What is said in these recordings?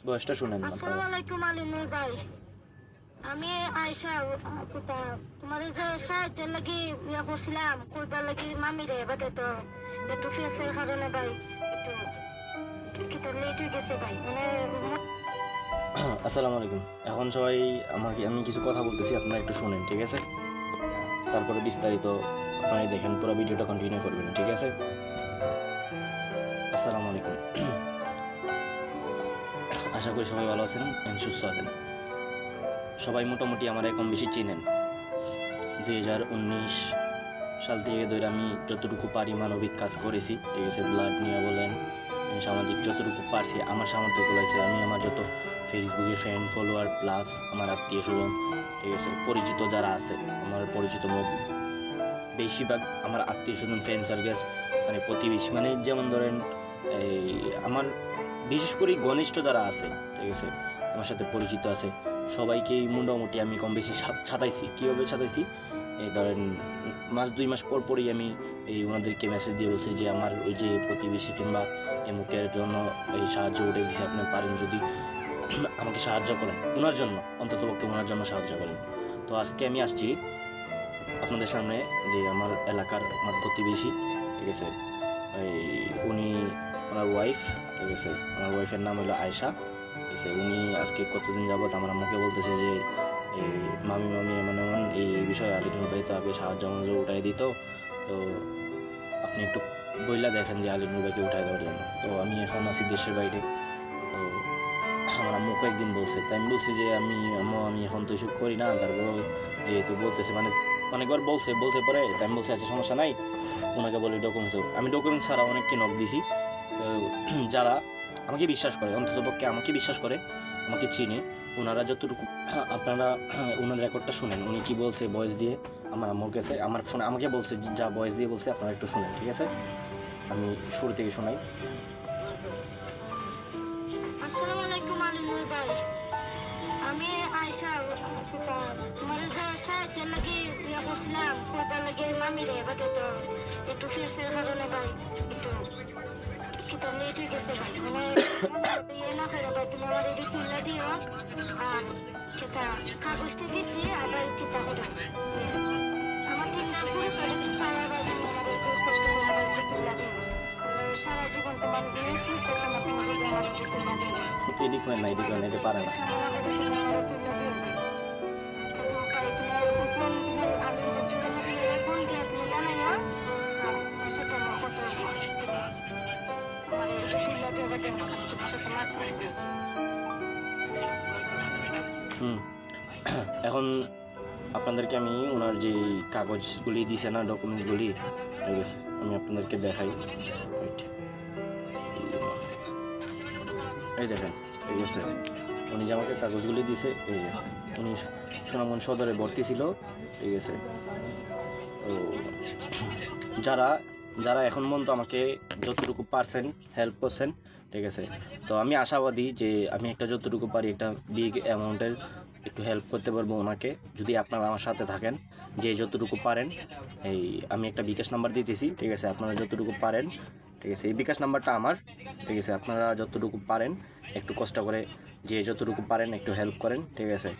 বয়সটা শুনেন আপনারা। আসসালামু আলাইকুম আলিনুর ভাই। আমি আয়শা কোথা তোমার যে সাহায্যের লাগি ইয়া করছিলাম কইবার লাগি মামি রে বাটে তো একটু ফেসের কারণে ভাই একটু কিটা লেট হয়ে গেছে ভাই মানে আসসালামু আলাইকুম। এখন সবাই আমি কিছু কথা বলতেছি, আপনারা একটু শুনেন, ঠিক আছে? তারপরে বিস্তারিত আপনারা দেখেন, পুরো ভিডিওটা কন্টিনিউ করবেন, ঠিক আছে? আসসালামু আলাইকুম। আশা করি সবাই ভালো আছেন এবং সুস্থ আছেন। সবাই মোটামুটি আমার কম বেশি চিনেন। 2019 সাল থেকে ধরে আমি যতটুকু পারি মানবিক কাজ করেছি, ঠিক আছে? ব্লাড নিয়ে বলেন, সামাজিক যতটুকু পারছি আমার সামর্থ্য করেছে। আমি আমার যত ফেসবুকে ফ্রেন্ড ফলোয়ার প্লাস আমার আত্মীয় স্বজন, ঠিক আছে, পরিচিত যারা আছে, আমার পরিচিত মুখ বেশিরভাগ আমার আত্মীয় স্বজন ফ্রেন্ড সার্কেল, মানে প্রতিবেশী, মানে যেমন ধরেন এই আমার বিশেষ করে ঘনিষ্ঠ যারা আছে, ঠিক আছে, আমার সাথে পরিচিত আছে, সবাইকেই মোটামুটি আমি কম বেশি ছাতাইছি। কীভাবে ছাতাইছি? এই ধরেন মাস 2 মাস পর পরই আমি ওনাদেরকে মেসেজ দিয়ে বলছি যে আমার ওই যে প্রতিবেশী কিংবা এমুকের জন্য এই সাহায্য উঠে দিয়েছে, আপনি পারেন যদি আমাকে সাহায্য করেন, ওনার জন্য অন্ততপক্ষে ওনার জন্য সাহায্য করেন। তো আজকে আমি আসছি আপনাদের সামনে যে আমার এলাকার আমার প্রতিবেশী, ঠিক আছে, উনি ওনার ওয়াইফ, ঠিক আছে, আমার ওয়াইফের নাম হলো আয়েশা, ঠিক আছে। উনি আজকে কতদিন যাবত আমার আম্মুকে বলতেছে যে এই মামি মামি এমন এমন এই বিষয়ে আলিনুর ভাই তো আগে সাহায্য উঠাই দিত, তো আপনি একটু বইলা দেখেন যে আলিনুর ভাইকে উঠাই দেওয়ার জন্য। তো আমি এখন আছি দেশের বাইরে। তো আমার আম্মুকে একদিন বলছে, তাই আমি বলছি যে আমি এখন তো এসব করি না, তারপর যেহেতু বলতেছে, মানে অনেকবার বলছে পরে, তাই আমি বলছি আচ্ছা সমস্যা নাই, ওনাকে বলি ডকুমেন্টস দেবো। আমি ডকুমেন্টস ছাড়া অনেককে নক দিছি। তো যারা আমাকে বিশ্বাস করে, অন্ততপক্ষে আমাকে বিশ্বাস করে, আমাকে চিনে, ওনারা যতটুকু আপনারা ওনার রেকর্ডটা শুনেন, উনি কি বলছে ভয়েস দিয়ে আমার আম্মুর কাছে, আমার ফোনে আমাকে বলছে, যা ভয়েস দিয়ে বলছে আপনারা একটু শুনেন, ঠিক আছে? আমি শুরু থেকে শোনাই। আসসালামু আলাইকুম আলিনুর ভাই। আমি আয়শা কোথা তোমার যে সাহায্যের লাগি ইয়া করছিলাম কইবার লাগি মামি রে বাটে তো একটু ফেসের কারণে ভাই একটু কিটা লেট হয়ে গেছে ভাই মানে ইয়ে না করে ভাই তুমি আমার একটু তুলে দিও আর কিটা কাগজটা দিছি আবার কিটা করে আমার তিনটা পুরো করে দিচ্ছে আবার তুমি আমার একটু কষ্ট করে আবার একটু তুলে দিও সারা জীবন তোমার বিয়ে সুস্থ তোমার তুমি যদি আমার একটু তুলে দিও এডিট হয় না, এডিট হয় না, এটা পারে না। সামনে করে তুমি আমার তুলে দিও আচ্ছা তুমি কাই তুমি ফোন আমি বলছিলাম বিয়ের ফোন দিয়ে তুমি জানাই না আর তোমার সাথে আমার কথা আমার একটু তুলে দিও বাটে আমি তোমার সাথে মাত করবো এখন আপনাদেরকে আমি ওনার যে কাগজগুলি দিছে না, ডকুমেন্টসগুলি, ঠিক আছে, আমি আপনাদেরকে দেখাই। Wait. এই দেখেন, ঠিক আছে, উনি যে আমাকে কাগজগুলি দিছে, এই যে উনি সুনামগঞ্জ সদরে ভর্তি ছিল, ঠিক আছে। তো যারা যারা এখন পর্যন্ত আমাকে যতটুকু পারছেন হেল্প করছেন, ঠিক আছে, তো আমি আশাবাদী যে আমি একটা যতটুকু পারি একটা বিগ অ্যামাউন্টের একটু হেল্প করতে পারবো ওনাকে, যদি আপনারা আমার সাথে থাকেন, যে যতটুকু পারেন। এই আমি একটা বিকাশ নাম্বার দিতেছি, ঠিক আছে, আপনারা যতটুকু পারেন, ঠিক আছে, এই বিকাশ নাম্বারটা আমার, ঠিক আছে, আপনারা যতটুকু পারেন একটু কষ্ট করে, যে যতটুকু পারেন একটু হেল্প করেন, ঠিক আছে।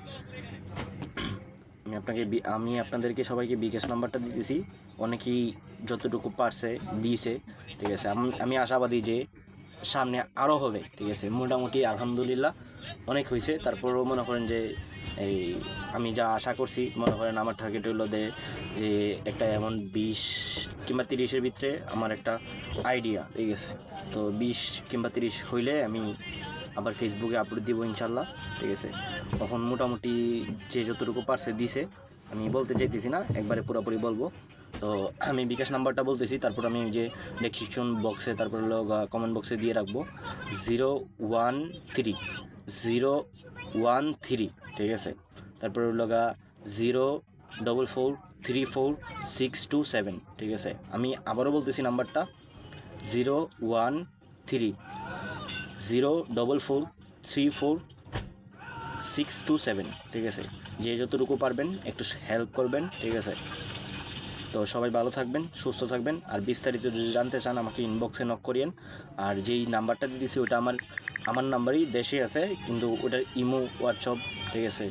আমি আপনাদেরকে সবাইকে বিকাশ নাম্বারটা দিতেছি, অনেকেই যতটুকু পারছে দিয়েছে, ঠিক আছে। আমি আশাবাদী যে সামনে আরও হবে, ঠিক আছে। মোটামুটি আলহামদুলিল্লাহ অনেক হয়েছে, তারপরেও মনে করেন যে এই আমি যা আশা করছি, মনে করেন আমার টার্গেট হলো যে একটা এমন 20 কিংবা 30-এর ভিতরে আমার একটা আইডিয়া, ঠিক আছে। তো 20 কিংবা 30 হইলে আমি আবার ফেসবুকে আপলোড দিব ইনশাল্লাহ, ঠিক আছে। তখন মোটামুটি যে যতটুকু পারছে দিছে, আমি বলতে চাইতেছি না, একবারে পুরোপুরি বলবো। তো আমি বিকাশ নাম্বারটা বলতেছি, তারপর আমি যে ডেসক্রিপশন বক্সে, তারপর হলো কমেন্ট বক্সে দিয়ে রাখবো 013 ঠিক আছে। তারপর হলো 044346267, ঠিক আছে। আমি আবারও বলতেছি নাম্বারটা 01344346267, ঠিক আছে। যে যতটুকু পারবেন একটু হেল্প করবেন, ঠিক আছে। তো সবাই ভালো থাকবেন, সুস্থ থাকবেন। আর বিস্তারিত যদি জানতে চান আমাকে ইনবক্সে নক করিয়েন। আর যেই নাম্বারটা দিয়েছি ওটা আমার নাম্বারই, দেশে আছে, কিন্তু ওটার ইমো হোয়াটসঅ্যাপ, ঠিক আছে,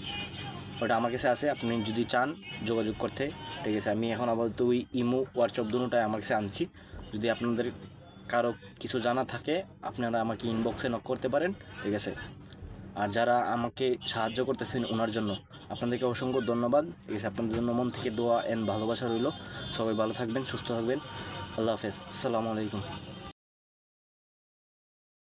ওটা আমার কাছে আছে। আপনি যদি চান যোগাযোগ করতে, ঠিক আছে, আমি এখন আপাতত ওই ইমো হোয়াটসঅ্যাপ দুটোটাই আমার কাছে আনছি। যদি আপনাদের কারো কিছু জানা থাকে আপনারা আমাকে ইনবক্সে নক করতে পারেন, ঠিক আছে। আর যারা আমাকে সাহায্য করতেছেন ওনার জন্য আপনাদেরকে অসংখ্য ধন্যবাদ, ঠিক আছে। আপনাদের জন্য মন থেকে দোয়া অ্যান্ড ভালোবাসা রইল। সবাই ভালো থাকবেন, সুস্থ থাকবেন। আল্লাহ হাফেজ, আসসালামু আলাইকুম।